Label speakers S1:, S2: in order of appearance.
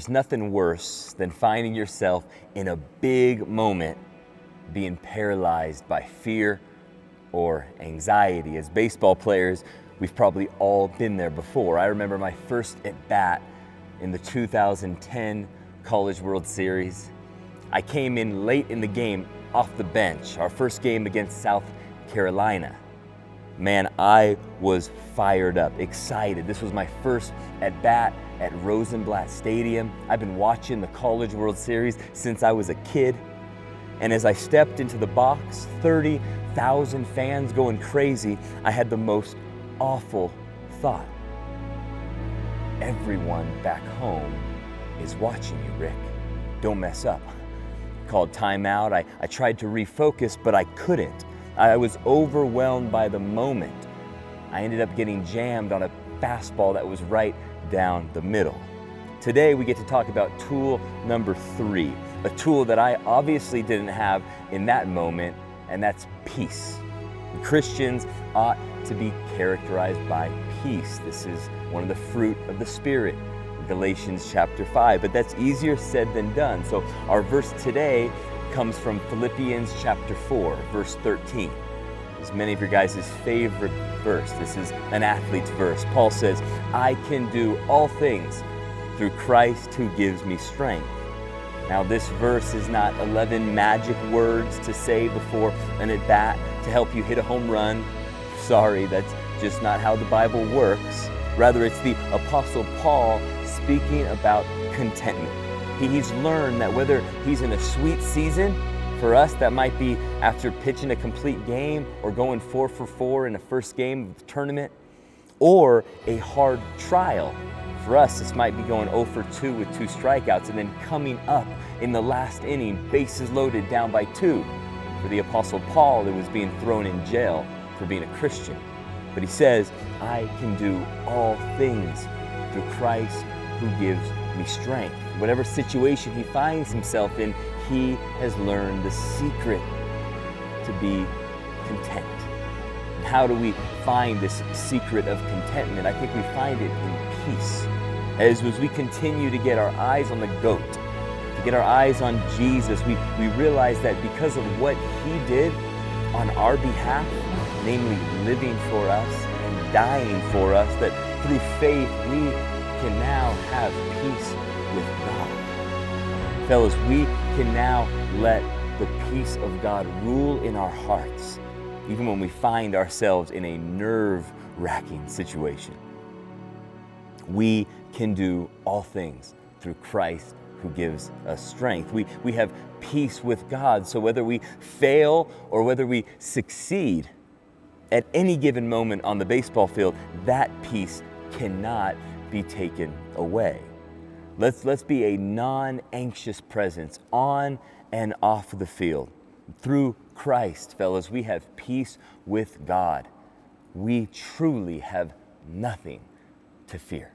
S1: There's nothing worse than finding yourself in a big moment being paralyzed by fear or anxiety. As baseball players, we've probably all been there before. I remember my first at bat in the 2010 College World Series. I came in late in the game off the bench, our first game against South Carolina. Man, I was fired up, excited. This was my first at bat at Rosenblatt Stadium. I've been watching the College World Series since I was a kid. And as I stepped into the box, 30,000 fans going crazy, I had the most awful thought. Everyone back home is watching you, Rick. Don't mess up. Called timeout. I tried to refocus, but I couldn't. I was overwhelmed by the moment. I ended up getting jammed on a fastball that was right down the middle. Today we get to talk about tool number 3, a tool that I obviously didn't have in that moment, and that's peace. Christians ought to be characterized by peace. This is one of the fruit of the Spirit, Galatians chapter 5, but that's easier said than done. So our verse today comes from Philippians chapter 4, verse 13. It's many of your guys' favorite verse. This is an athlete's verse. Paul says, I can do all things through Christ who gives me strength. Now this verse is not 11 magic words to say before an at bat to help you hit a home run. Sorry, that's just not how the Bible works. Rather, it's the Apostle Paul speaking about contentment. He's learned that whether he's in a sweet season, for us that might be after pitching a complete game or going 4 for 4 in the first game of the tournament, or a hard trial. For us, this might be going 0 for 2 with 2 strikeouts and then coming up in the last inning, bases loaded, down by 2. For the Apostle Paul, it was being thrown in jail for being a Christian. But he says, I can do all things through Christ who gives me strength. Whatever situation he finds himself in, he has learned the secret to be content. And how do we find this secret of contentment? I think we find it in peace. As we continue to get our eyes on the GOAT, to get our eyes on Jesus, we realize that because of what he did on our behalf, namely living for us and dying for us, that through faith we can now have peace with God. Fellas, we can now let the peace of God rule in our hearts, even when we find ourselves in a nerve-wracking situation. We can do all things through Christ who gives us strength. We have peace with God, so whether we fail or whether we succeed at any given moment on the baseball field, that peace cannot be taken away. Let's be a non-anxious presence on and off the field. Through Christ, fellas, we have peace with God. We truly have nothing to fear.